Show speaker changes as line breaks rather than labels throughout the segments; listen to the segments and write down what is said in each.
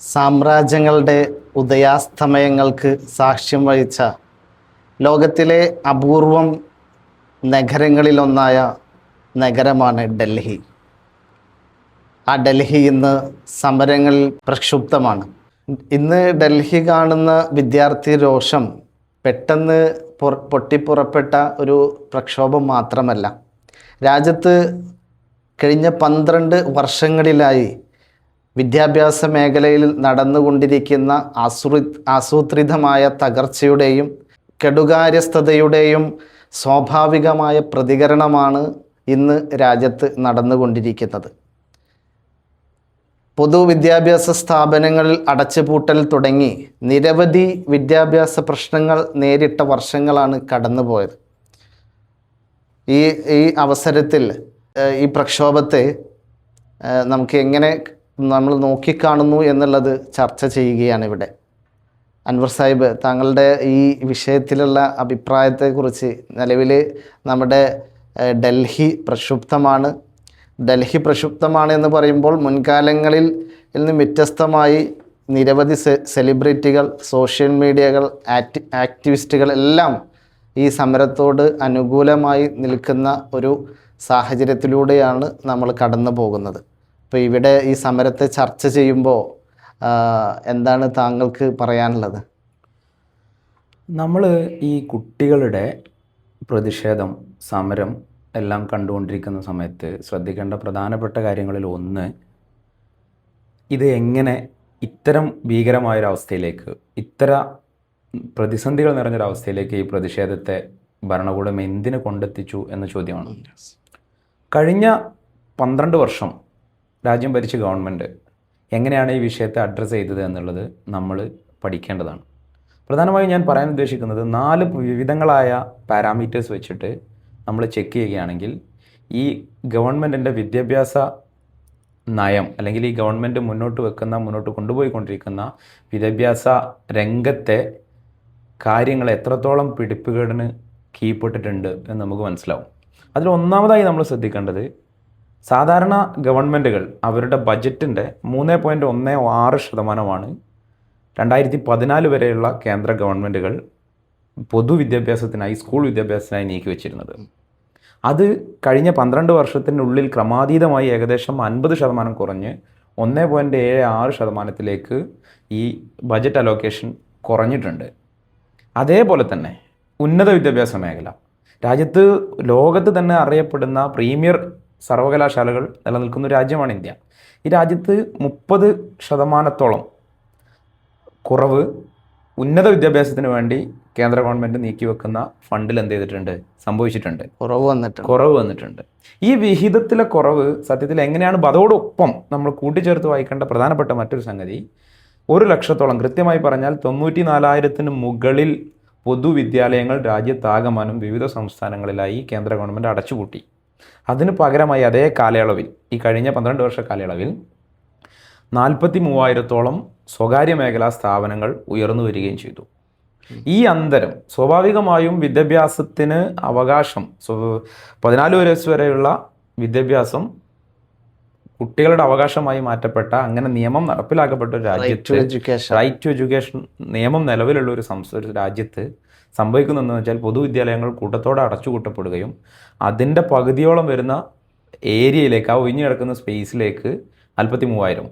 സാമ്രാജ്യങ്ങളുടെ ഉദയാസ്തമയങ്ങൾക്ക് സാക്ഷ്യം വഹിച്ച ലോകത്തിലെ അപൂർവം നഗരങ്ങളിലൊന്നായ നഗരമാണ് ഡൽഹി. ആ ഡൽഹി ഇന്ന് സമരങ്ങളിൽ പ്രക്ഷുബ്ധമാണ്. ഇന്ന് ഡൽഹി കാണുന്ന വിദ്യാർത്ഥി രോഷം പെട്ടെന്ന് പൊട്ടിപ്പുറപ്പെട്ട ഒരു പ്രക്ഷോഭം മാത്രമല്ല. രാജ്യത്ത് കഴിഞ്ഞ 12 വർഷങ്ങളിലായി വിദ്യാഭ്യാസ മേഖലയിൽ നടന്നുകൊണ്ടിരിക്കുന്ന ആസൂത്രിതമായ തകർച്ചയുടെയും കെടുകാര്യസ്ഥതയുടെയും സ്വാഭാവികമായ പ്രതികരണമാണ് ഇന്ന് രാജ്യത്ത് നടന്നുകൊണ്ടിരിക്കുന്നത്. പൊതുവിദ്യാഭ്യാസ സ്ഥാപനങ്ങളിൽ അടച്ചുപൂട്ടൽ തുടങ്ങി നിരവധി വിദ്യാഭ്യാസ പ്രശ്നങ്ങൾ നേരിട്ട വർഷങ്ങളാണ് കടന്നുപോയത്. ഈ അവസരത്തിൽ ഈ പ്രക്ഷോഭത്തെ നമുക്ക് എങ്ങനെ നമ്മൾ നോക്കിക്കാണുന്നു എന്നുള്ളത് ചർച്ച ചെയ്യുകയാണ് ഇവിടെ. അൻവർ സാഹിബ്, താങ്കളുടെ ഈ വിഷയത്തിലുള്ള അഭിപ്രായത്തെക്കുറിച്ച്. നിലവിൽ നമ്മുടെ ഡൽഹി പ്രക്ഷുബ്ധമാണ്. ഡൽഹി പ്രക്ഷുബ്ധമാണ് എന്ന് പറയുമ്പോൾ മുൻകാലങ്ങളിൽ നിന്ന് വ്യത്യസ്തമായി നിരവധി സെലിബ്രിറ്റികൾ, സോഷ്യൽ മീഡിയകൾ, ആക്ടിവിസ്റ്റുകൾ എല്ലാം ഈ സമരത്തോട് അനുകൂലമായി നിൽക്കുന്ന ഒരു സാഹചര്യത്തിലൂടെയാണ് നമ്മൾ കടന്നു പോകുന്നത്. അപ്പോൾ ഇവിടെ ഈ സമരത്തെ ചർച്ച ചെയ്യുമ്പോൾ എന്താണ് താങ്കൾക്ക് പറയാനുള്ളത്?
നമ്മൾ ഈ കുട്ടികളുടെ പ്രതിഷേധം, സമരം എല്ലാം കണ്ടുകൊണ്ടിരിക്കുന്ന സമയത്ത് ശ്രദ്ധിക്കേണ്ട പ്രധാനപ്പെട്ട കാര്യങ്ങളിൽ ഒന്ന്, ഇത് എങ്ങനെ ഇത്തരം ഭീകരമായൊരവസ്ഥയിലേക്ക്, ഇത്തരം പ്രതിസന്ധികൾ നിറഞ്ഞൊരവസ്ഥയിലേക്ക് ഈ പ്രതിഷേധത്തെ ഭരണകൂടം എന്തിനു കൊണ്ടെത്തിച്ചു എന്ന ചോദ്യമാണ്. കഴിഞ്ഞ 12 വർഷം രാജ്യം ഭരിച്ച ഗവൺമെൻറ് എങ്ങനെയാണ് ഈ വിഷയത്തെ അഡ്രസ്സ് ചെയ്തത് എന്നുള്ളത് നമ്മൾ പഠിക്കേണ്ടതാണ്. പ്രധാനമായും ഞാൻ പറയാൻ ഉദ്ദേശിക്കുന്നത് 4 വിവിധങ്ങളായ പാരാമീറ്റേഴ്സ് വെച്ചിട്ട് നമ്മൾ ചെക്ക് ചെയ്യുകയാണെങ്കിൽ ഈ ഗവൺമെൻറ്റിൻ്റെ വിദ്യാഭ്യാസ നയം, അല്ലെങ്കിൽ ഈ ഗവൺമെൻറ് മുന്നോട്ട് കൊണ്ടുപോയിക്കൊണ്ടിരിക്കുന്ന വിദ്യാഭ്യാസ രംഗത്തെ കാര്യങ്ങൾ എത്രത്തോളം പിടിപ്പുകേടിന് കീഴ്പ്പെട്ടിട്ടുണ്ട് എന്ന് നമുക്ക് മനസ്സിലാവും. അതിൽ ഒന്നാമതായി നമ്മൾ ശ്രദ്ധിക്കേണ്ടത്, സാധാരണ ഗവൺമെൻറ്റുകൾ അവരുടെ ബജറ്റിൻ്റെ 3.16% 2014 വരെയുള്ള കേന്ദ്ര ഗവൺമെൻറ്റുകൾ പൊതുവിദ്യാഭ്യാസത്തിനായി, സ്കൂൾ വിദ്യാഭ്യാസത്തിനായി നീക്കി വച്ചിരുന്നത്. അത് കഴിഞ്ഞ 12 വർഷത്തിനുള്ളിൽ ക്രമാതീതമായി ഏകദേശം 50% കുറഞ്ഞ് 1.76% ഈ ബജറ്റ് അലോക്കേഷൻ കുറഞ്ഞിട്ടുണ്ട്. അതേപോലെ തന്നെ ഉന്നത വിദ്യാഭ്യാസ മേഖല, രാജ്യത്ത് ലോകത്ത് തന്നെ അറിയപ്പെടുന്ന പ്രീമിയർ സർവകലാശാലകൾ നിലനിൽക്കുന്ന രാജ്യമാണ് ഇന്ത്യ. ഈ രാജ്യത്ത് 30% കുറവ് ഉന്നത വിദ്യാഭ്യാസത്തിന് വേണ്ടി കേന്ദ്ര ഗവൺമെൻറ് നീക്കിവെക്കുന്ന ഫണ്ടിൽ എന്ത് ചെയ്തിട്ടുണ്ട്, സംഭവിച്ചിട്ടുണ്ട്, കുറവ് വന്നിട്ടുണ്ട്. ഈ വിഹിതത്തിലെ കുറവ് സത്യത്തിൽ എങ്ങനെയാണ്, അതോടൊപ്പം നമ്മൾ കൂട്ടിച്ചേർത്ത് വായിക്കേണ്ട പ്രധാനപ്പെട്ട മറ്റൊരു സംഗതി, 1 ലക്ഷത്തോളം, കൃത്യമായി പറഞ്ഞാൽ 94,000-ന് മുകളിൽ പൊതുവിദ്യാലയങ്ങൾ രാജ്യത്താകമാനം വിവിധ സംസ്ഥാനങ്ങളിലായി കേന്ദ്ര ഗവൺമെൻറ് അടച്ചുപൂട്ടി. അതിന് പകരമായി അതേ കാലയളവിൽ, ഈ കഴിഞ്ഞ 12 വർഷ കാലയളവിൽ 43,000-ഓളം സ്വകാര്യ മേഖലാ സ്ഥാപനങ്ങൾ ഉയർന്നു വരികയും ചെയ്തു. ഈ അന്തരം സ്വാഭാവികമായും വിദ്യാഭ്യാസത്തിന് അവകാശം, 14 വയസ്സ് വരെയുള്ള വിദ്യാഭ്യാസം കുട്ടികളുടെ അവകാശമായി മാറ്റപ്പെട്ട, അങ്ങനെ നിയമം നടപ്പിലാക്കപ്പെട്ട ഒരു രാജ്യത്ത്, റൈറ്റ് ടു എഡ്യൂക്കേഷൻ നിയമം നിലവിലുള്ള ഒരു രാജ്യത്ത് സംഭവിക്കുന്നതെന്ന് വെച്ചാൽ പൊതുവിദ്യാലയങ്ങൾ കൂട്ടത്തോടെ അടച്ചുപൂട്ടപ്പെടുകയും അതിൻ്റെ പകുതിയോളം വരുന്ന ഏരിയയിലേക്ക്, ആ ഒഴിഞ്ഞു കിടക്കുന്ന സ്പേസിലേക്ക് 43,000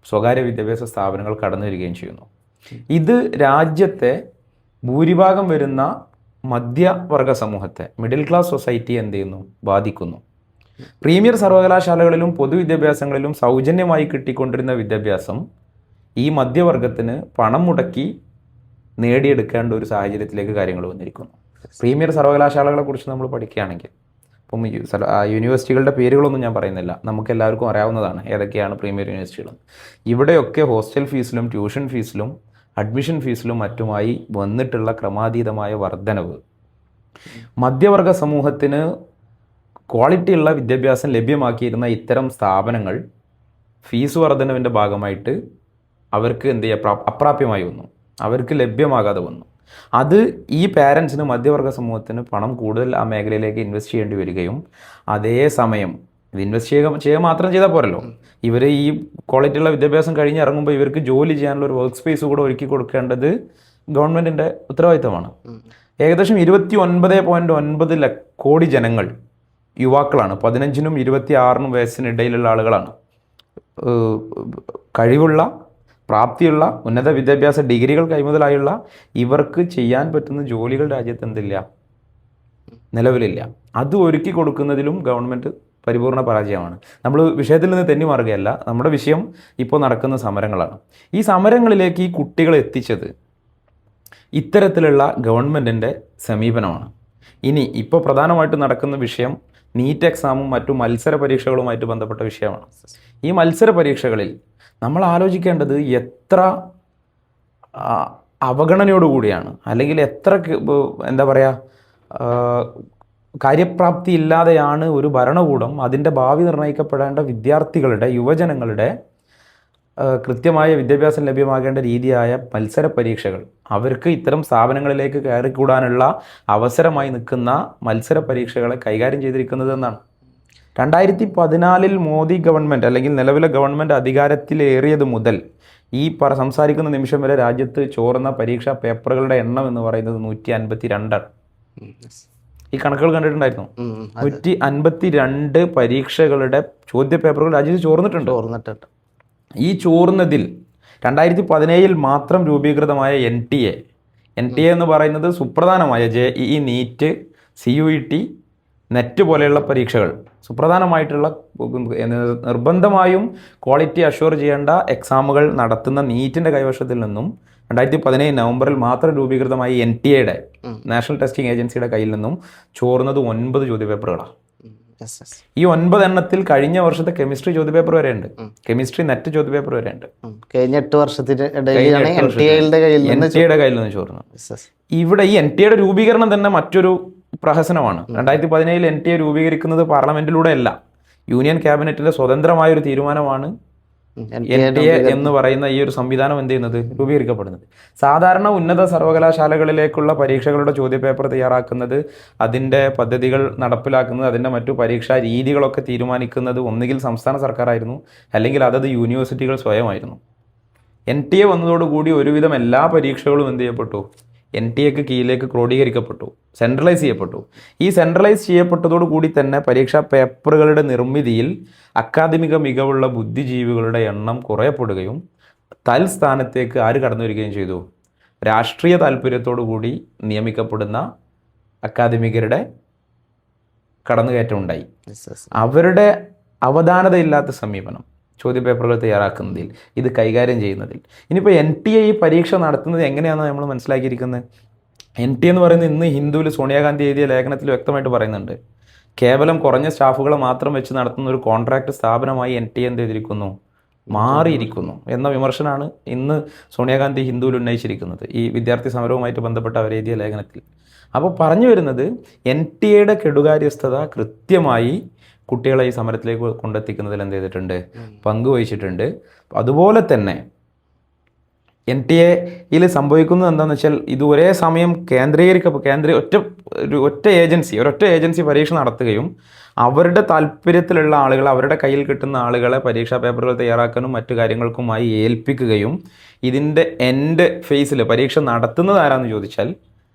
സ്വകാര്യ വിദ്യാഭ്യാസ സ്ഥാപനങ്ങൾ കടന്നു വരികയും ചെയ്യുന്നു. ഇത് രാജ്യത്തെ ഭൂരിഭാഗം വരുന്ന മധ്യവർഗ സമൂഹത്തെ, മിഡിൽ ക്ലാസ് സൊസൈറ്റി എന്ത് ചെയ്യുന്നു, ബാധിക്കുന്നു. പ്രീമിയർ സർവകലാശാലകളിലും പൊതുവിദ്യാഭ്യാസങ്ങളിലും സൗജന്യമായി കിട്ടിക്കൊണ്ടിരുന്ന വിദ്യാഭ്യാസം ഈ മധ്യവർഗത്തിന് പണം മുടക്കി നേടിയെടുക്കേണ്ട ഒരു സാഹചര്യത്തിലേക്ക് കാര്യങ്ങൾ വന്നിരിക്കുന്നു. പ്രീമിയർ സർവകലാശാലകളെ കുറിച്ച് നമ്മൾ പഠിക്കുകയാണെങ്കിൽ, ഇപ്പം യൂണിവേഴ്സിറ്റികളുടെ പേരുകളൊന്നും ഞാൻ പറയുന്നില്ല, നമുക്ക് എല്ലാവർക്കും അറിയാവുന്നതാണ് ഏതൊക്കെയാണ് പ്രീമിയർ യൂണിവേഴ്സിറ്റികൾ. ഇവിടെയൊക്കെ ഹോസ്റ്റൽ ഫീസിലും ട്യൂഷൻ ഫീസിലും അഡ്മിഷൻ ഫീസിലും മറ്റുമായി വന്നിട്ടുള്ള ക്രമാതീതമായ വർധനവ് മധ്യവർഗ സമൂഹത്തിന് ക്വാളിറ്റിയുള്ള വിദ്യാഭ്യാസം ലഭ്യമാക്കിയിരുന്ന ഇത്തരം സ്ഥാപനങ്ങൾ ഫീസ് വർധനവിൻ്റെ ഭാഗമായിട്ട് അവർക്ക് എന്ത് ചെയ്യുക, അപ്രാപ്യമായി വന്നു, അവർക്ക് ലഭ്യമാകാതെ വന്നു. അത് ഈ പാരൻസിന്, മധ്യവർഗ സമൂഹത്തിന് പണം കൂടുതൽ ആ മേഖലയിലേക്ക് ഇൻവെസ്റ്റ് ചെയ്യേണ്ടി വരികയും, അതേസമയം ഇത് ഇൻവെസ്റ്റ് ചെയ്യുക മാത്രം ചെയ്താൽ പോരല്ലോ, ഇവർ ഈ ക്വാളിറ്റിയുള്ള വിദ്യാഭ്യാസം കഴിഞ്ഞ് ഇറങ്ങുമ്പോൾ ഇവർക്ക് ജോലി ചെയ്യാനുള്ള ഒരു വർക്ക് സ്പേസ് കൂടെ ഒരുക്കി കൊടുക്കേണ്ടത് ഗവൺമെൻറ്റിൻ്റെ ഉത്തരവാദിത്തമാണ്. ഏകദേശം 29.9 കോടി ജനങ്ങൾ യുവാക്കളാണ്. 15നും 26 വയസ്സിനിടയിലുള്ള ആളുകളാണ്. കഴിവുള്ള, പ്രാപ്തിയുള്ള, ഉന്നത വിദ്യാഭ്യാസ ഡിഗ്രികൾ കൈമുതലായുള്ള ഇവർക്ക് ചെയ്യാൻ പറ്റുന്ന ജോലികൾ രാജ്യത്ത് എന്തില്ല, നിലവിലില്ല. അത് ഒരുക്കി കൊടുക്കുന്നതിലും ഗവൺമെൻറ് പരിപൂർണ പരാജയമാണ്. നമ്മൾ വിഷയത്തിൽ നിന്ന് തെന്നി മാറുകയല്ല, നമ്മുടെ വിഷയം ഇപ്പോൾ നടക്കുന്ന സമരങ്ങളാണ്. ഈ സമരങ്ങളിലേക്ക് ഈ കുട്ടികളെ എത്തിച്ചത് ഇത്തരത്തിലുള്ള ഗവൺമെൻറ്റിൻ്റെ സമീപനമാണ്. ഇനി ഇപ്പോൾ പ്രധാനമായിട്ട് നടക്കുന്ന വിഷയം നീറ്റ് എക്സാമും മറ്റു മത്സര പരീക്ഷകളുമായിട്ട് ബന്ധപ്പെട്ട വിഷയമാണ്. ഈ മത്സര പരീക്ഷകളിൽ നമ്മൾ ആലോചിക്കേണ്ടത് എത്ര അവഗണനയോടുകൂടിയാണ്, അല്ലെങ്കിൽ എത്ര എന്താ പറയുക, കാര്യപ്രാപ്തി ഇല്ലാതെയാണ് ഒരു ഭരണകൂടം അതിൻ്റെ ഭാവി നിർണ്ണയിക്കപ്പെടേണ്ട വിദ്യാർത്ഥികളുടെ, യുവജനങ്ങളുടെ കൃത്യമായ വിദ്യാഭ്യാസം ലഭ്യമാകേണ്ട രീതിയായ മത്സര പരീക്ഷകൾ അവർക്ക് ഇത്തരം സ്ഥാപനങ്ങളിലേക്ക് കയറിക്കൂടാനുള്ള അവസരമായി നിൽക്കുന്ന മത്സര പരീക്ഷകളെ കൈകാര്യം ചെയ്തിരിക്കുന്നത് എന്നാണ്. 2014 മോദി ഗവൺമെൻറ് അല്ലെങ്കിൽ നിലവിലെ ഗവൺമെൻറ് അധികാരത്തിലേറിയത് മുതൽ ഈ സംസാരിക്കുന്ന നിമിഷം വരെ രാജ്യത്ത് ചോർന്ന പരീക്ഷാ പേപ്പറുകളുടെ എണ്ണം എന്ന് പറയുന്നത് 152 ആണ്. ഈ കണക്കുകൾ കണ്ടിട്ടുണ്ടായിരുന്നു. 152 പരീക്ഷകളുടെ ചോദ്യ പേപ്പറുകൾ രാജ്യത്ത് ചോർന്നിട്ടുണ്ട്. ഈ ചോർന്നതിൽ 2017 മാത്രം രൂപീകൃതമായ NTA എന്ന് പറയുന്നത് സുപ്രധാനമായ JEE, നീറ്റ്, CUET, നെറ്റ് പോലെയുള്ള പരീക്ഷകൾ, സുപ്രധാനമായിട്ടുള്ള നിർബന്ധമായും ക്വാളിറ്റി അഷ്വർ ചെയ്യേണ്ട എക്സാമുകൾ നടത്തുന്ന നീറ്റിൻ്റെ കൈവശത്തിൽ നിന്നും 2017 നവംബറിൽ മാത്രം രൂപീകൃതമായ NTA നാഷണൽ ടെസ്റ്റിംഗ് ഏജൻസിയുടെ കയ്യിൽ നിന്നും ചോർന്നത് 9 ചോദ്യപേപ്പറുകളാണ്. ഈ 9 എണ്ണത്തിൽ കഴിഞ്ഞ വർഷത്തെ കെമിസ്ട്രി ചോദ്യപേപ്പർ വരെ ഉണ്ട്, കെമിസ്ട്രി നെറ്റ് ചോദ്യപേപ്പർ വരെ ഉണ്ട്.
കഴിഞ്ഞ 8 വർഷത്തിന്റെ കയ്യിൽ നിന്ന് ചോർന്നു.
ഇവിടെ ഈ NTA രൂപീകരണം തന്നെ മറ്റൊരു പ്രഹസനമാണ്. 2017 NTA രൂപീകരിക്കുന്നത് പാർലമെന്റിലൂടെ അല്ല, യൂണിയൻ ക്യാബിനറ്റിന്റെ സ്വതന്ത്രമായൊരു തീരുമാനമാണ് NTA എന്ന് പറയുന്ന ഈ ഒരു സംവിധാനം എന്ത് ചെയ്യുന്നത്, രൂപീകരിക്കപ്പെടുന്നത്. സാധാരണ ഉന്നത സർവകലാശാലകളിലേക്കുള്ള പരീക്ഷകളുടെ ചോദ്യപേപ്പർ തയ്യാറാക്കുന്നത്, അതിൻ്റെ പദ്ധതികൾ നടപ്പിലാക്കുന്നത്, അതിൻ്റെ മറ്റു പരീക്ഷാ രീതികളൊക്കെ തീരുമാനിക്കുന്നത് ഒന്നുകിൽ സംസ്ഥാന സർക്കാരായിരുന്നു, അല്ലെങ്കിൽ അതത് യൂണിവേഴ്സിറ്റികൾ സ്വയമായിരുന്നു. NTA വന്നതോടുകൂടി ഒരുവിധം എല്ലാ പരീക്ഷകളും എന്ത് ചെയ്യപ്പെട്ടു, NTA കീഴിലേക്ക് ക്രോഡീകരിക്കപ്പെട്ടു, സെൻട്രലൈസ് ചെയ്യപ്പെട്ടു. ഈ സെൻട്രലൈസ് ചെയ്യപ്പെട്ടതോടുകൂടി തന്നെ പരീക്ഷാ പേപ്പറുകളുടെ നിർമ്മിതിയിൽ അക്കാദമിക മികവുള്ള ബുദ്ധിജീവികളുടെ എണ്ണം കുറയപ്പെടുകയും തൽസ്ഥാനത്തേക്ക് ആര് കടന്നു വരികയും ചെയ്തു, രാഷ്ട്രീയ താല്പര്യത്തോടു കൂടി നിയമിക്കപ്പെടുന്ന അക്കാദമികരുടെ കടന്നുകയറ്റം ഉണ്ടായി. അവരുടെ അവധാനതയില്ലാത്ത സമീപനം ചോദ്യപേപ്പറുകൾ തയ്യാറാക്കുന്നതിൽ, ഇത് കൈകാര്യം ചെയ്യുന്നതിൽ. ഇനിയിപ്പോൾ NTA ഈ പരീക്ഷ നടത്തുന്നത് എങ്ങനെയാണെന്ന് നമ്മൾ മനസ്സിലാക്കിയിരിക്കുന്നത്. NTA എന്ന് പറയുന്നത് ഇന്ന് ഹിന്ദുവിൽ സോണിയാഗാന്ധി എഴുതിയ ലേഖനത്തിൽ വ്യക്തമായിട്ട് പറയുന്നുണ്ട്. കേവലം കുറഞ്ഞ സ്റ്റാഫുകളെ മാത്രം വെച്ച് നടത്തുന്ന ഒരു കോൺട്രാക്ട് സ്ഥാപനമായി NTA എന്ത് ചെയ്തിരിക്കുന്നു, മാറിയിരിക്കുന്നു എന്ന വിമർശനമാണ് ഇന്ന് സോണിയാഗാന്ധി ഹിന്ദുവിൽ ഉന്നയിച്ചിരിക്കുന്നത് ഈ വിദ്യാർത്ഥി സമരവുമായിട്ട് ബന്ധപ്പെട്ട അവർ എഴുതിയ ലേഖനത്തിൽ. അപ്പോൾ പറഞ്ഞു വരുന്നത് NTA കെടുകാര്യസ്ഥത കൃത്യമായി കുട്ടികളെ ഈ സമരത്തിലേക്ക് കൊണ്ടെത്തിക്കുന്നതിൽ എന്ത് ചെയ്തിട്ടുണ്ട്, പങ്കുവഹിച്ചിട്ടുണ്ട്. അതുപോലെ തന്നെ NTA സംഭവിക്കുന്നത് എന്താണെന്ന് വെച്ചാൽ, ഇത് ഒരേ സമയം ഒറ്റ ഏജൻസി പരീക്ഷ നടത്തുകയും അവരുടെ താല്പര്യത്തിലുള്ള ആളുകൾ, അവരുടെ കയ്യിൽ കിട്ടുന്ന ആളുകളെ പരീക്ഷാ പേപ്പറുകൾ തയ്യാറാക്കാനും മറ്റു കാര്യങ്ങൾക്കുമായി ഏൽപ്പിക്കുകയും ഇതിൻ്റെ എൻഡ് ഫേസിൽ പരീക്ഷ നടത്തുന്നത് ആരാന്ന് ചോദിച്ചാൽ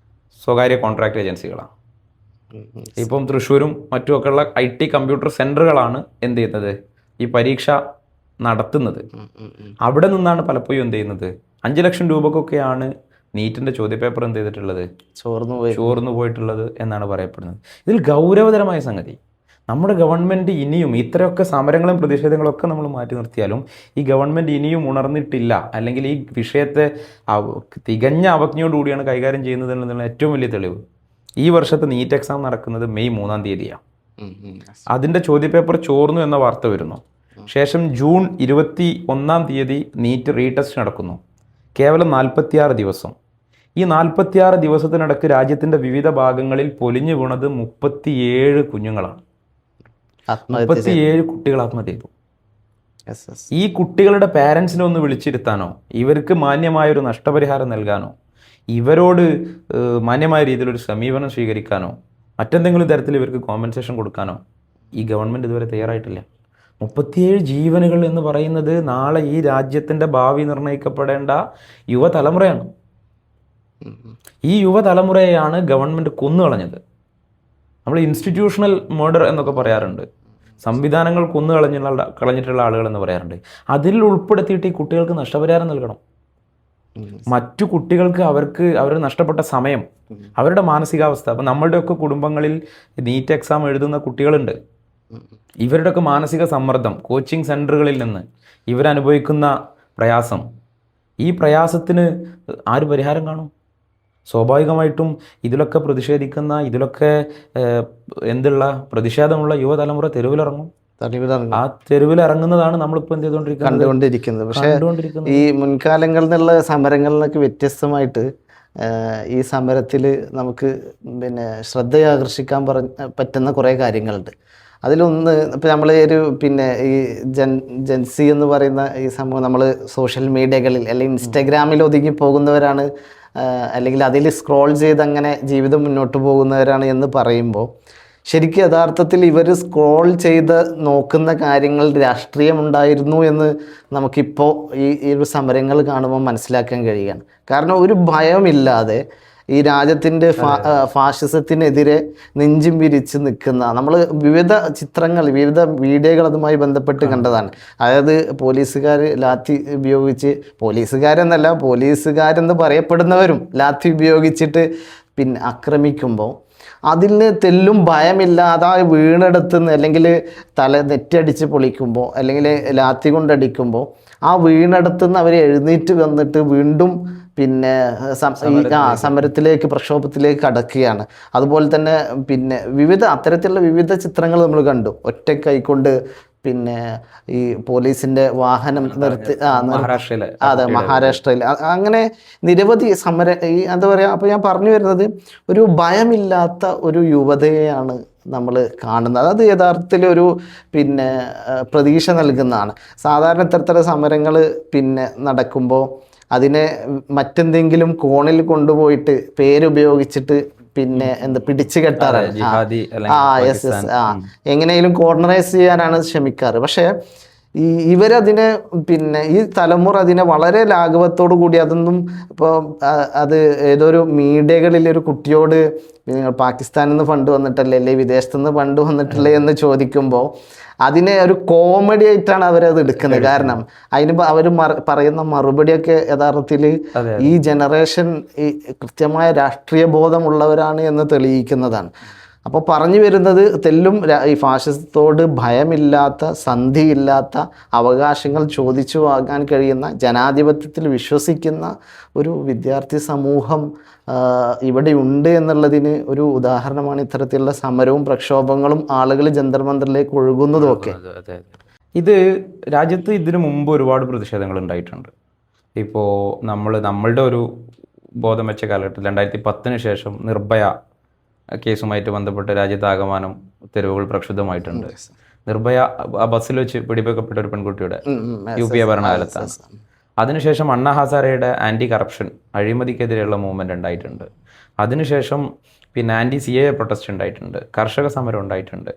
സ്വകാര്യ കോൺട്രാക്ട് ഏജൻസികളാണ്. ഇപ്പം തൃശ്ശൂരും മറ്റുമൊക്കെയുള്ള IT കമ്പ്യൂട്ടർ സെൻ്ററുകളാണ് എന്ത് ചെയ്യുന്നത്, ഈ പരീക്ഷ നടത്തുന്നത്. അവിടെ നിന്നാണ് പലപ്പോഴും എന്ത് ചെയ്യുന്നത്, 5 ലക്ഷം രൂപക്കൊക്കെയാണ് നീറ്റിൻ്റെ ചോദ്യപേപ്പർ എന്ത് ചെയ്തിട്ടുള്ളത്, ചോർന്നു പോയിട്ടുള്ളത് എന്നാണ് പറയപ്പെടുന്നത്. ഇതിൽ ഗൗരവതരമായ സംഗതി, നമ്മുടെ ഗവൺമെൻറ് ഇനിയും ഇത്രയൊക്കെ സമരങ്ങളും പ്രതിഷേധങ്ങളും ഒക്കെ നമ്മൾ മാറ്റി നിർത്തിയാലും ഈ ഗവൺമെൻറ് ഇനിയും ഉണർന്നിട്ടില്ല, അല്ലെങ്കിൽ ഈ വിഷയത്തെ തികഞ്ഞ അവജ്ഞയോടുകൂടിയാണ് കൈകാര്യം ചെയ്യുന്നത് എന്നതിനുള്ള ഏറ്റവും വലിയ തെളിവ് ഈ വർഷത്തെ നീറ്റ് എക്സാം നടക്കുന്നത് മെയ് 3-ാം തീയതിയാണ്. അതിൻ്റെ ചോദ്യപേപ്പർ ചോർന്നു എന്ന വാർത്ത വരുന്നു. ശേഷം ജൂൺ 21-ാം തീയതി നീറ്റ് റീടെസ്റ്റ് നടക്കുന്നു. കേവലം 46 ദിവസം. ഈ 46 ദിവസത്തിനിടക്ക് രാജ്യത്തിൻ്റെ വിവിധ ഭാഗങ്ങളിൽ പൊലിഞ്ഞു വീണത് 37 കുഞ്ഞുങ്ങളാണ്. 37 കുട്ടികൾ ആത്മഹത്യ ചെയ്തു. ഈ കുട്ടികളുടെ പാരൻസിനെ ഒന്ന് വിളിച്ചിരുത്താനോ, ഇവർക്ക് മാന്യമായൊരു നഷ്ടപരിഹാരം നൽകാനോ, ഇവരോട് മാന്യമായ രീതിയിലൊരു സമീപനം സ്വീകരിക്കാനോ, മറ്റെന്തെങ്കിലും തരത്തിൽ ഇവർക്ക് കോമ്പൻസേഷൻ കൊടുക്കാനോ ഈ ഗവൺമെൻറ് ഇതുവരെ തയ്യാറായിട്ടില്ല. 37 ജീവനുകൾ എന്ന് പറയുന്നത് നാളെ ഈ രാജ്യത്തിൻ്റെ ഭാവി നിർണ്ണയിക്കപ്പെടേണ്ട യുവതലമുറയാണ്. ഈ യുവതലമുറയെയാണ് ഗവൺമെൻറ് കൊന്നുകളഞ്ഞത്. നമ്മൾ ഇൻസ്റ്റിറ്റ്യൂഷണൽ മർഡർ എന്നൊക്കെ പറയാറുണ്ട്. സംവിധാനങ്ങൾ കളഞ്ഞിട്ടുള്ള ആളുകൾ എന്ന് പറയാറുണ്ട്. അതിൽ ഉൾപ്പെടുത്തിയിട്ട് ഈ കുട്ടികൾക്ക് നഷ്ടപരിഹാരം നൽകണം. മറ്റു കുട്ടികൾക്ക് അവർ നഷ്ടപ്പെട്ട സമയം, അവരുടെ മാനസികാവസ്ഥ. അപ്പം നമ്മളുടെയൊക്കെ കുടുംബങ്ങളിൽ നീറ്റ് എക്സാം എഴുതുന്ന കുട്ടികളുണ്ട്. ഇവരുടെയൊക്കെ മാനസിക സമ്മർദ്ദം, കോച്ചിങ് സെൻറ്ററുകളിൽ നിന്ന് ഇവരനുഭവിക്കുന്ന പ്രയാസം, ഈ പ്രയാസത്തിന് ആര് പരിഹാരം കാണും? സ്വാഭാവികമായിട്ടും ഇതിലൊക്കെ പ്രതിഷേധിക്കുന്ന, ഇതിലൊക്കെ പ്രതിഷേധമുള്ള യുവതലമുറ തെരുവിലിറങ്ങും. ആ തെരുവിലിറങ്ങുന്നതാണ് നമ്മളിപ്പോൾ എന്ത്
കണ്ടുകൊണ്ടിരിക്കുന്നത്. പക്ഷേ ഈ മുൻകാലങ്ങളിൽ നിന്നുള്ള സമരങ്ങളിൽ നിന്നൊക്കെ വ്യത്യസ്തമായിട്ട് ഈ സമരത്തിൽ നമുക്ക് ശ്രദ്ധയാകർഷിക്കാൻ പറ്റുന്ന കുറേ കാര്യങ്ങളുണ്ട്. അതിലൊന്ന് ഇപ്പം നമ്മൾ ഈ ജെൻസി എന്ന് പറയുന്ന ഈ സംഭവം, നമ്മൾ സോഷ്യൽ മീഡിയകളിൽ അല്ലെങ്കിൽ ഇൻസ്റ്റഗ്രാമിൽ ഒതുങ്ങി പോകുന്നവരാണ്, അല്ലെങ്കിൽ അതിൽ സ്ക്രോൾ ചെയ്ത് അങ്ങനെ ജീവിതം മുന്നോട്ട് പോകുന്നവരാണ് എന്ന് പറയുമ്പോൾ, ശരിക്കും യഥാർത്ഥത്തിൽ ഇവർ സ്ക്രോൾ ചെയ്ത് നോക്കുന്ന കാര്യങ്ങൾ രാഷ്ട്രീയമുണ്ടായിരുന്നു എന്ന് നമുക്കിപ്പോൾ ഈ ഒരു സമരങ്ങൾ കാണുമ്പോൾ മനസ്സിലാക്കാൻ കഴിയുകയാണ്. കാരണം ഒരു ഭയമില്ലാതെ ഈ രാജ്യത്തിൻ്റെ ഫാഷിസത്തിനെതിരെ നെഞ്ചും വിരിച്ച് നിൽക്കുന്ന, നമ്മൾ വിവിധ ചിത്രങ്ങൾ, വിവിധ വീഡിയോകൾ അതുമായി ബന്ധപ്പെട്ട് കണ്ടതാണ്. അതായത് പോലീസുകാർ ലാത്തി ഉപയോഗിച്ച്, പോലീസുകാരെന്ന് പറയപ്പെടുന്നവരും ലാത്തി ഉപയോഗിച്ചിട്ട് ആക്രമിക്കുമ്പോൾ അതിന് തെല്ലും ഭയമില്ലാതെ വീണെടുത്തുനിന്ന്, അല്ലെങ്കിൽ നെറ്റടിച്ച് പൊളിക്കുമ്പോൾ, അല്ലെങ്കിൽ ലാത്തി കൊണ്ടടിക്കുമ്പോൾ ആ വീണെടുത്തുനിന്ന് അവർ എഴുന്നേറ്റ് വന്നിട്ട് വീണ്ടും സമരത്തിലേക്ക്, പ്രക്ഷോഭത്തിലേക്ക് കടക്കുകയാണ്. അതുപോലെ തന്നെ അത്തരത്തിലുള്ള വിവിധ ചിത്രങ്ങൾ നമ്മൾ കണ്ടു. ഒറ്റ കൈക്കൊണ്ട് ഈ പോലീസിന്റെ വാഹനം നിർത്തി, അതെ, മഹാരാഷ്ട്രയിൽ അങ്ങനെ നിരവധി എന്താ പറയുക. അപ്പോൾ ഞാൻ പറഞ്ഞു വരുന്നത്, ഒരു ഭയമില്ലാത്ത ഒരു യുവതയെയാണ് നമ്മൾ കാണുന്നത്. അത് യഥാർത്ഥത്തിൽ ഒരു പ്രതീക്ഷ നൽകുന്നതാണ്. സാധാരണ ഇത്തരത്തിലുള്ള സമരങ്ങൾ നടക്കുമ്പോൾ അതിനെ മറ്റെന്തെങ്കിലും കോണിൽ കൊണ്ടുപോയിട്ട് പേരുപയോഗിച്ചിട്ട് പിടിച്ചു കെട്ടാറാണ്. എങ്ങനെയും കോർണറൈസ് ചെയ്യാനാണ് ശ്രമിക്കാറ്. പക്ഷേ ഇവരതിനെ ഈ തലമുറ അതിനെ വളരെ ലാഘവത്തോടു കൂടി, അതൊന്നും ഇപ്പോൾ അത് ഏതൊരു മീഡിയകളിൽ ഒരു കുട്ടിയോട് നിങ്ങൾ പാകിസ്ഥാനിൽ നിന്ന് ഫണ്ട് വന്നിട്ടല്ലേ, അല്ലെങ്കിൽ വിദേശത്തു നിന്ന് ഫണ്ട് വന്നിട്ടില്ലേ എന്ന് ചോദിക്കുമ്പോൾ അതിനെ ഒരു കോമഡി ആയിട്ടാണ് അവരത് എടുക്കുന്നത്. കാരണം അവർ പറയുന്ന മറുപടിയൊക്കെ യഥാർത്ഥത്തിൽ ഈ ജനറേഷൻ ഈ കൃത്യമായ രാഷ്ട്രീയ ബോധമുള്ളവരാണ് എന്ന് തെളിയിക്കുന്നതാണ്. അപ്പോൾ പറഞ്ഞു വരുന്നത്, തെല്ലും ഈ ഫാഷിസത്തോട് ഭയമില്ലാത്ത, സന്ധിയില്ലാത്ത, അവകാശങ്ങൾ ചോദിച്ചു വാങ്ങാൻ കഴിയുന്ന, ജനാധിപത്യത്തിൽ വിശ്വസിക്കുന്ന ഒരു വിദ്യാർത്ഥി സമൂഹം ഇവിടെ ഉണ്ട് എന്നുള്ളതിന് ഒരു ഉദാഹരണമാണ് ഇത്തരത്തിലുള്ള സമരവും പ്രക്ഷോഭങ്ങളും ആളുകൾ ജന്തർ മന്ദറിലേക്ക് ഒഴുകുന്നതും ഒക്കെ.
ഇത് രാജ്യത്ത് ഇതിനു മുമ്പ് ഒരുപാട് പ്രതിഷേധങ്ങൾ ഉണ്ടായിട്ടുണ്ട്. ഇപ്പോൾ നമ്മളുടെ ഒരു ബോധം വെച്ച കാലഘട്ടത്തിൽ 2010 ശേഷം നിർഭയ കേസുമായിട്ട് ബന്ധപ്പെട്ട് രാജ്യത്താകമാനം തെരുവുകൾ പ്രക്ഷുബ്ധമായിട്ടുണ്ട്. നിർഭയ ബസ്സിൽ വെച്ച് പിടിപ്പിക്കപ്പെട്ട ഒരു പെൺകുട്ടിയുടെ UPA ഭരണകാലത്താണ്. അതിനുശേഷം അണ്ണാ ഹസാരയുടെ ആൻറ്റി കറപ്ഷൻ, അഴിമതിക്കെതിരെയുള്ള മൂവ്മെൻ്റ് ഉണ്ടായിട്ടുണ്ട്. അതിനുശേഷം ആൻറ്റി CAA പ്രൊട്ടസ്റ്റ് ഉണ്ടായിട്ടുണ്ട്, കർഷക സമരം ഉണ്ടായിട്ടുണ്ട്.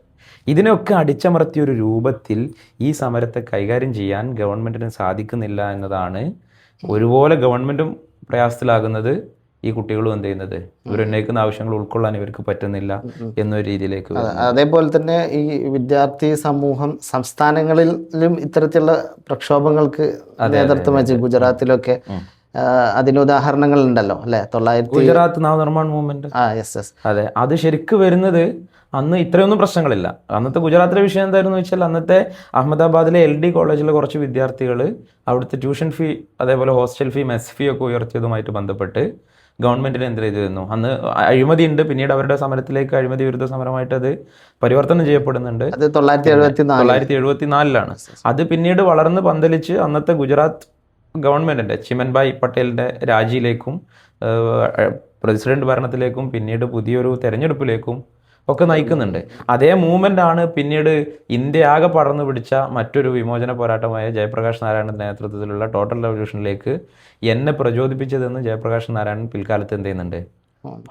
ഇതിനൊക്കെ അടിച്ചമർത്തിയ ഒരു രൂപത്തിൽ ഈ സമരത്തെ കൈകാര്യം ചെയ്യാൻ ഗവൺമെൻറ്റിന് സാധിക്കുന്നില്ല എന്നതാണ്. ഒരുപോലെ ഗവൺമെൻറ്റും പ്രയാസത്തിലാകുന്നത്, ഈ കുട്ടികളും എന്ത് ചെയ്യുന്നത്, ഇവരുന്നയിക്കുന്ന ആവശ്യങ്ങൾ ഉൾക്കൊള്ളാൻ ഇവർക്ക് പറ്റുന്നില്ല എന്നൊരു രീതിയിലേക്ക്.
അതേപോലെ തന്നെ ഈ വിദ്യാർത്ഥി സമൂഹം സംസ്ഥാനങ്ങളിലും ഇത്തരത്തിലുള്ള പ്രക്ഷോഭങ്ങൾക്ക് നേതൃത്വം വെച്ച്, ഗുജറാത്തിലൊക്കെ അതിന് ഉദാഹരണങ്ങൾ ഉണ്ടല്ലോ അല്ലെ.
ഗുജറാത്ത് നവനിർമ്മാൺ മൂവ്മെന്റ്. അതെ, അത് ശരിക്കും വരുന്നത് അന്ന് ഇത്രയൊന്നും പ്രശ്നങ്ങളില്ല. അന്നത്തെ ഗുജറാത്തിലെ വിഷയം എന്തായിരുന്നു വെച്ചാൽ, അന്നത്തെ അഹമ്മദാബാദിലെ LD കോളേജിലെ കുറച്ച് വിദ്യാർത്ഥികൾ അവിടുത്തെ ട്യൂഷൻ ഫീ, അതേപോലെ ഹോസ്റ്റൽ ഫീ, മെസ് ഫീ ഒക്കെ ഉയർത്തിയതുമായിട്ട് ബന്ധപ്പെട്ട് ഗവൺമെന്റിന് എന്ത് ചെയ്തിരുന്നു. അന്ന് അഴിമതി ഉണ്ട്, പിന്നീട് അവരുടെ സമരത്തിലേക്ക് അഴിമതി വിരുദ്ധ സമരമായിട്ട് അത് പരിവർത്തനം ചെയ്യപ്പെടുന്നുണ്ട്. 1974 അത് പിന്നീട് വളർന്ന് പന്തലിച്ച് അന്നത്തെ ഗുജറാത്ത് ഗവൺമെന്റിന്റെ ചിമൻഭായ് പട്ടേലിന്റെ രാജിയിലേക്കും പ്രസിഡന്റ് ഭരണത്തിലേക്കും പിന്നീട് പുതിയൊരു തെരഞ്ഞെടുപ്പിലേക്കും ഒക്കെ നയിക്കുന്നുണ്ട്. അതേ മൂവ്മെന്റ് ആണ് പിന്നീട് ഇന്ത്യ ആകെ പടർന്നു പിടിച്ച മറ്റൊരു വിമോചന പോരാട്ടമായ ജയപ്രകാശ് നാരായണന്റെ നേതൃത്വത്തിലുള്ള ടോട്ടൽ റെവല്യൂഷനിലേക്ക് എന്നെ പ്രചോദിപ്പിച്ചതെന്ന് ജയപ്രകാശ് നാരായണൻ പിൽക്കാലത്ത് എന്ത് ചെയ്യുന്നുണ്ട്,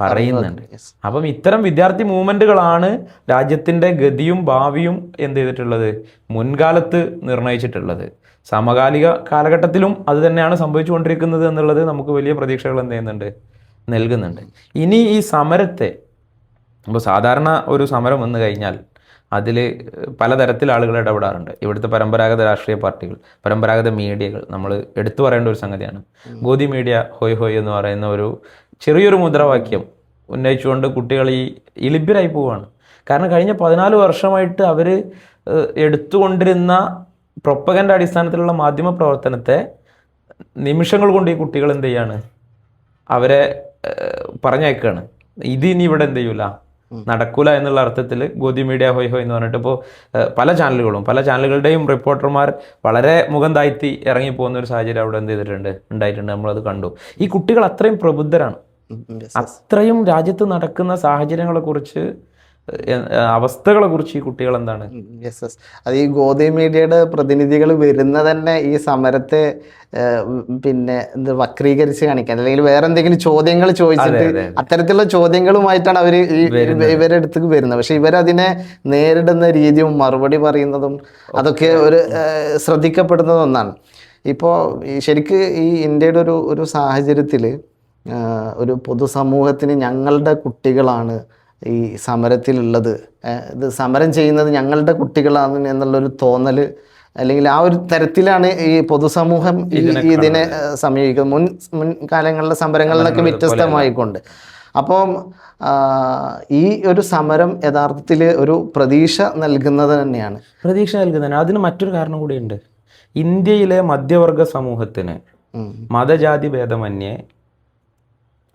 പറയുന്നുണ്ട്. അപ്പം ഇത്തരം വിദ്യാർത്ഥി മൂവ്മെന്റുകളാണ് രാജ്യത്തിന്റെ ഗതിയും ഭാവിയും എന്ത് ചെയ്തിട്ടുള്ളത്, മുൻകാലത്ത് നിർണയിച്ചിട്ടുള്ളത്. സമകാലിക കാലഘട്ടത്തിലും അത് തന്നെയാണ് സംഭവിച്ചുകൊണ്ടിരിക്കുന്നത് എന്നുള്ളത് നമുക്ക് വലിയ പ്രതീക്ഷകൾ എന്ത് ചെയ്യുന്നുണ്ട്, നൽകുന്നുണ്ട്. ഇനി ഈ സമരത്തെ, ഇപ്പോൾ സാധാരണ ഒരു സമരം വന്നു കഴിഞ്ഞാൽ അതിൽ പലതരത്തിൽ ആളുകൾ ഇടപെടാറുണ്ട്. ഇവിടുത്തെ പരമ്പരാഗത രാഷ്ട്രീയ പാർട്ടികൾ, പരമ്പരാഗത മീഡിയകൾ, നമ്മൾ എടുത്തു പറയേണ്ട ഒരു സംഗതിയാണ്. ഗോദി മീഡിയ ഹോയ് ഹോയ് എന്ന് പറയുന്ന ഒരു ചെറിയൊരു മുദ്രാവാക്യം ഉന്നയിച്ചുകൊണ്ട് കുട്ടികൾ ഈ ലിബ്യരായി പോവുകയാണ്. കാരണം കഴിഞ്ഞ 14 വർഷമായിട്ട് അവർ എടുത്തുകൊണ്ടിരുന്ന പ്രൊപ്പഗൻഡ അടിസ്ഥാനത്തിലുള്ള മാധ്യമ പ്രവർത്തനത്തെ നിമിഷങ്ങൾ കൊണ്ട് ഈ കുട്ടികൾ എന്ത് ചെയ്യാണ്, അവരെ പറഞ്ഞേക്കാണ്. ഇത് ഇനി ഇവിടെ എന്ത് ചെയ്യൂല, നടക്കൂല എന്നുള്ള അർത്ഥത്തിൽ ഗോദി മീഡിയ ഹോയ് ഹോയ് എന്ന് പറഞ്ഞിട്ട് ഇപ്പോൾ പല ചാനലുകളുടെയും റിപ്പോർട്ടർമാർ വളരെ മുഖം താഴ്ത്തി ഇറങ്ങിപ്പോകുന്ന ഒരു സാഹചര്യം അവിടെ എന്ത് ചെയ്തിട്ടുണ്ട്, ഉണ്ടായിട്ടുണ്ട്. നമ്മളത് കണ്ടു. ഈ കുട്ടികൾ അത്രയും പ്രബുദ്ധരാണ്, അത്രയും രാജ്യത്ത് നടക്കുന്ന സാഹചര്യങ്ങളെ കുറിച്ച്, അവസ്ഥകളെ കുറിച്ച് ഈ കുട്ടികൾ എന്താണ്.
അത് ഈ ഗോദി മീഡിയയുടെ പ്രതിനിധികൾ വരുന്ന തന്നെ ഈ സമരത്തെ പിന്നെ വക്രീകരിച്ച് കാണിക്കാൻ, അല്ലെങ്കിൽ വേറെ എന്തെങ്കിലും ചോദ്യങ്ങൾ ചോദിച്ചിട്ട് അത്തരത്തിലുള്ള ചോദ്യങ്ങളുമായിട്ടാണ് അവർ ഇവരുടെ അടുത്തേക്ക് വരുന്നത്. പക്ഷെ ഇവരതിനെ നേരിടുന്ന രീതിയും മറുപടി പറയുന്നതും അതൊക്കെ ഒരു ശ്രദ്ധിക്കപ്പെടുന്ന ഒന്നാണ്. ഇപ്പോൾ ശരിക്ക് ഈ ഇന്ത്യയുടെ ഒരു സാഹചര്യത്തിൽ ഒരു പൊതുസമൂഹത്തിന് ഞങ്ങളുടെ കുട്ടികളാണ് ഈ സമരത്തിലുള്ളത്, ഇത് സമരം ചെയ്യുന്നത് ഞങ്ങളുടെ കുട്ടികളാണ് എന്നുള്ളൊരു തോന്നൽ, അല്ലെങ്കിൽ ആ ഒരു തരത്തിലാണ് ഈ പൊതുസമൂഹം ഇതിനെ സമീപിക്കുന്നത്, മുൻകാലങ്ങളിലെ സമരങ്ങളിലൊക്കെ വ്യത്യസ്തമായിക്കൊണ്ട്. അപ്പം ഈ ഒരു സമരം യഥാർത്ഥത്തിൽ ഒരു പ്രതീക്ഷ നൽകുന്നത് തന്നെയാണ്.
അതിന് മറ്റൊരു കാരണം കൂടിയുണ്ട്. ഇന്ത്യയിലെ മധ്യവർഗ സമൂഹത്തിന് മതജാതി ഭേദമന്യേ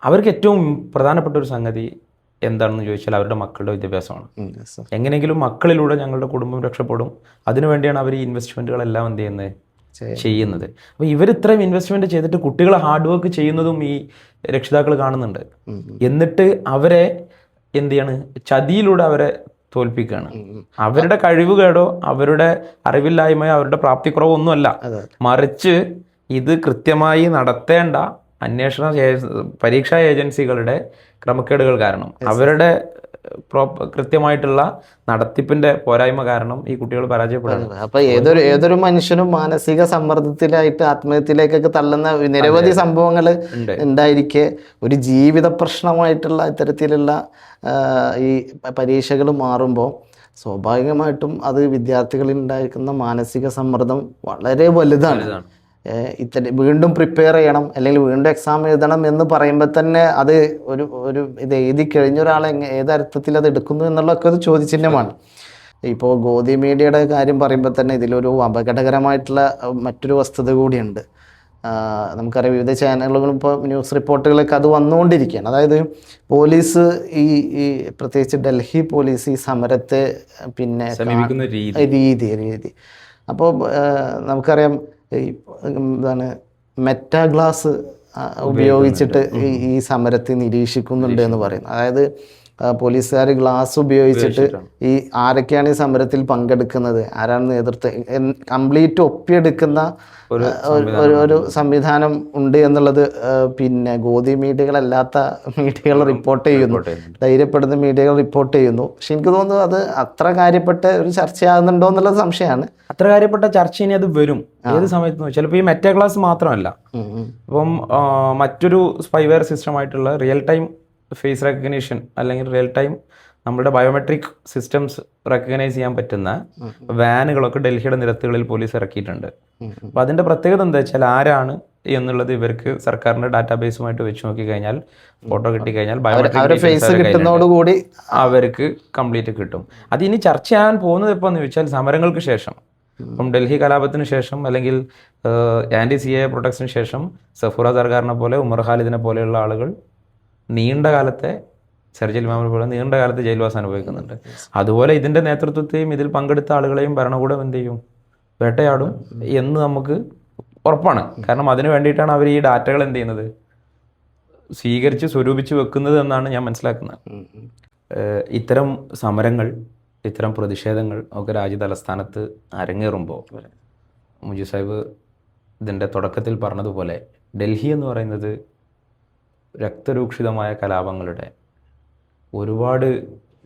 അവർക്ക് ഏറ്റവും പ്രധാനപ്പെട്ട ഒരു സംഗതി എന്താണെന്ന് ചോദിച്ചാൽ അവരുടെ മക്കളുടെ വിദ്യാഭ്യാസമാണ്. എങ്ങനെയെങ്കിലും മക്കളിലൂടെ ഞങ്ങളുടെ കുടുംബം രക്ഷപ്പെടും, അതിനുവേണ്ടിയാണ് അവർ ഈ ഇൻവെസ്റ്റ്മെൻറ്റുകളെല്ലാം എന്ത് ചെയ്യുന്നത്. അപ്പോൾ ഇവർ ഇത്രയും ഇൻവെസ്റ്റ്മെൻറ്റ് ചെയ്തിട്ട് കുട്ടികളെ ഹാർഡ് വർക്ക് ചെയ്യുന്നതും ഈ രക്ഷിതാക്കൾ കാണുന്നുണ്ട്. എന്നിട്ട് അവരെ എന്ത് ചെയ്യാണ്, ചതിയിലൂടെ അവരെ തോൽപ്പിക്കുകയാണ്. അവരുടെ കഴിവുകേടോ അവരുടെ അറിവില്ലായ്മയോ അവരുടെ പ്രാപ്തിക്കുറവോ ഒന്നുമല്ല, മറിച്ച് ഇത് കൃത്യമായി നടത്തേണ്ട അന്വേഷണ പരീക്ഷാ ഏജൻസികളുടെ ക്രമക്കേടുകൾ കാരണം, അവരുടെ കൃത്യമായിട്ടുള്ള നടത്തിപ്പിന്റെ പോരായ്മ കാരണം ഈ കുട്ടികൾ പരാജയപ്പെടുന്നു.
അപ്പൊ ഏതൊരു മനുഷ്യനും മാനസിക സമ്മർദ്ദത്തിലായിട്ട് ആത്മഹത്യയിലേക്കൊക്കെ തള്ളുന്ന നിരവധി സംഭവങ്ങൾ ഉണ്ടായിരിക്കെ ഒരു ജീവിത പ്രശ്നമായിട്ടുള്ള ഇത്തരത്തിലുള്ള ഈ പരീക്ഷകൾ മാറുമ്പോൾ സ്വാഭാവികമായിട്ടും അത് വിദ്യാർത്ഥികളിൽ ഉണ്ടായിരിക്കുന്ന മാനസിക സമ്മർദ്ദം വളരെ വലുതാണ്. വീണ്ടും പ്രിപ്പയർ ചെയ്യണം, അല്ലെങ്കിൽ വീണ്ടും എക്സാം എഴുതണം എന്ന് പറയുമ്പോൾ തന്നെ അത് ഒരു ഇത് എഴുതി കഴിഞ്ഞ ഒരാളെ ഏതർത്ഥത്തിൽ അത് എടുക്കുന്നു എന്നുള്ളതൊക്കെ ഒരു ചോദ്യചിഹ്നമാണ്. ഇപ്പോൾ ഗോദി മീഡിയയുടെ കാര്യം പറയുമ്പോൾ തന്നെ ഇതിലൊരു അപകടകരമായിട്ടുള്ള മറ്റൊരു വസ്തുത കൂടിയുണ്ട്. നമുക്കറിയാം വിവിധ ചാനലുകളും ഇപ്പോൾ ന്യൂസ് റിപ്പോർട്ടുകളൊക്കെ അത് വന്നുകൊണ്ടിരിക്കുകയാണ്. അതായത് പോലീസ് ഈ പ്രത്യേകിച്ച് ഡൽഹി പോലീസ് ഈ സമരത്തെ പിന്നെ രീതി അപ്പോൾ നമുക്കറിയാം എന്താണ് മെറ്റാ ഗ്ലാസ് ഉപയോഗിച്ചിട്ട് ഈ സമരത്തെ നിരീക്ഷിക്കുന്നുണ്ട് എന്ന് പറയുന്നു. അതായത് പോലീസുകാർ ഗ്ലാസ് ഉപയോഗിച്ചിട്ട് ഈ ആരൊക്കെയാണ് ഈ സമരത്തിൽ പങ്കെടുക്കുന്നത്, ആരാണ് നേതൃത്വം കംപ്ലീറ്റ് ഒപ്പിയെടുക്കുന്ന ഒരു സംവിധാനം ഉണ്ട് എന്നുള്ളത് പിന്നെ ഗോദി മീഡിയകളല്ലാത്ത മീഡിയകൾ റിപ്പോർട്ട് ചെയ്യുന്നു, ധൈര്യപ്പെടുന്ന മീഡിയകൾ റിപ്പോർട്ട് ചെയ്യുന്നു. പക്ഷെ എനിക്ക് തോന്നുന്നു അത് അത്ര കാര്യപ്പെട്ട ഒരു ചർച്ചയാകുന്നുണ്ടോ എന്നുള്ളത് സംശയമാണ്.
അത്ര കാര്യപ്പെട്ട ചർച്ച ഇനി അത് വരും ഏത് സമയത്ത്. ചിലപ്പോൾ ഈ മെറ്റാ ക്ലാസ് മാത്രമല്ല, ഇപ്പം മറ്റൊരു സ്പൈവെയർ സിസ്റ്റമായിട്ടുള്ള റിയൽ ടൈം ഫേസ് റെക്കഗ്നീഷൻ അല്ലെങ്കിൽ റിയൽ ടൈം നമ്മുടെ ബയോമെട്രിക് സിസ്റ്റംസ് റെക്കഗ്നൈസ് ചെയ്യാൻ പറ്റുന്ന വാനുകളൊക്കെ ഡൽഹിയുടെ നിരത്തുകളിൽ പോലീസ് ഇറക്കിയിട്ടുണ്ട്. അപ്പോൾ അതിൻ്റെ പ്രത്യേകത എന്താ വെച്ചാൽ ആരാണ് എന്നുള്ളത് ഇവർക്ക് സർക്കാരിൻ്റെ ഡാറ്റാബേസുമായിട്ട് വെച്ച് നോക്കി കഴിഞ്ഞാൽ, ഫോട്ടോ കിട്ടിക്കഴിഞ്ഞാൽ ബയോമെട്രിക് അവർക്ക് കംപ്ലീറ്റ് കിട്ടും. അത് ഇനി ചർച്ച ചെയ്യാൻ പോകുന്നത് എപ്പോൾ എന്ന് ചോദിച്ചാൽ സമരങ്ങൾക്ക് ശേഷം, ഇപ്പം ഡൽഹി കലാപത്തിന് ശേഷം അല്ലെങ്കിൽ ആൻറ്റി CAA പ്രൊട്ടക്ഷന് ശേഷം സഫൂറ സർക്കാരിനെ പോലെ ഉമർ ഖാലിദിനെ പോലെയുള്ള ആളുകൾ നീണ്ട കാലത്തെ സർജിൽ ഇമാമിനെ പോലെ നീണ്ട കാലത്ത് ജയിൽവാസം അനുഭവിക്കുന്നുണ്ട്. അതുപോലെ ഇതിൻ്റെ നേതൃത്വത്തെയും ഇതിൽ പങ്കെടുത്ത ആളുകളെയും ഭരണകൂടം എന്ത് ചെയ്യും, വേട്ടയാടും എന്ന് നമുക്ക് ഉറപ്പാണ്. കാരണം അതിനു വേണ്ടിയിട്ടാണ് അവർ ഈ ഡാറ്റകൾ എന്ത് ചെയ്യുന്നത്, സ്വീകരിച്ച് സ്വരൂപിച്ച് വെക്കുന്നത് എന്നാണ് ഞാൻ മനസ്സിലാക്കുന്നത്. ഇത്തരം സമരങ്ങൾ, ഇത്തരം പ്രതിഷേധങ്ങൾ ഒക്കെ രാജ്യ തലസ്ഥാനത്ത് അരങ്ങേറുമ്പോൾ മുജീബ് സാഹിബ് ഇതിൻ്റെ തുടക്കത്തിൽ പറഞ്ഞതുപോലെ ഡൽഹി എന്ന് പറയുന്നത് രക്തരൂക്ഷിതമായ കലാപങ്ങളുടെ, ഒരുപാട്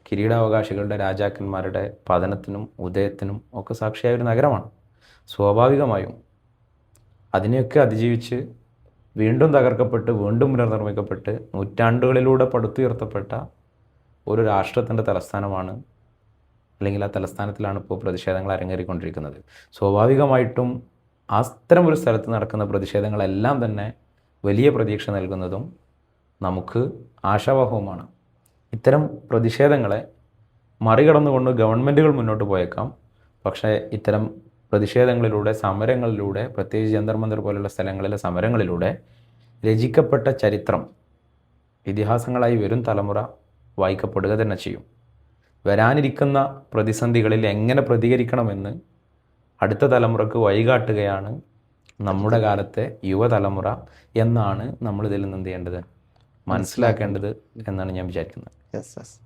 കിരീടാവകാശികളുടെ, രാജാക്കന്മാരുടെ പതനത്തിനും ഉദയത്തിനും ഒക്കെ സാക്ഷിയായ ഒരു നഗരമാണ്. സ്വാഭാവികമായും അതിനെയൊക്കെ അതിജീവിച്ച് വീണ്ടും തകർക്കപ്പെട്ട് വീണ്ടും പുനർനിർമ്മിക്കപ്പെട്ട് നൂറ്റാണ്ടുകളിലൂടെ പടുത്തുയർത്തപ്പെട്ട ഒരു രാഷ്ട്രത്തിൻ്റെ തലസ്ഥാനമാണ്, അല്ലെങ്കിൽ ആ തലസ്ഥാനത്തിലാണ് ഇപ്പോൾ പ്രതിഷേധങ്ങൾ അരങ്ങേറിക്കൊണ്ടിരിക്കുന്നത്. സ്വാഭാവികമായിട്ടും അത്തരം ഒരു സ്ഥലത്ത് നടക്കുന്ന പ്രതിഷേധങ്ങളെല്ലാം തന്നെ വലിയ പ്രതീക്ഷ നൽകുന്നതും നമുക്ക് ആശാവഹവുമാണ്. ഇത്തരം പ്രതിഷേധങ്ങളെ മറികടന്നുകൊണ്ട് ഗവൺമെൻറ്റുകൾ മുന്നോട്ട് പോയേക്കാം. പക്ഷേ ഇത്തരം പ്രതിഷേധങ്ങളിലൂടെ, സമരങ്ങളിലൂടെ, പ്രത്യേകിച്ച് ജന്തർ മന്ദർ പോലുള്ള സ്ഥലങ്ങളിലെ സമരങ്ങളിലൂടെ രചിക്കപ്പെട്ട ചരിത്രം ഇതിഹാസങ്ങളായി വരും തലമുറ വായിക്കപ്പെടുക തന്നെ ചെയ്യും. വരാനിരിക്കുന്ന പ്രതിസന്ധികളിൽ എങ്ങനെ പ്രതികരിക്കണമെന്ന് അടുത്ത തലമുറക്ക് വഴികാട്ടുകയാണ് നമ്മുടെ കാലത്തെ യുവതലമുറ എന്നാണ് നമ്മളിതിൽ നിന്ന് എന്ത് ചെയ്യേണ്ടത്, മനസ്സിലാക്കേണ്ടത് എന്നാണ് ഞാൻ വിചാരിക്കുന്നത്.
Yes yes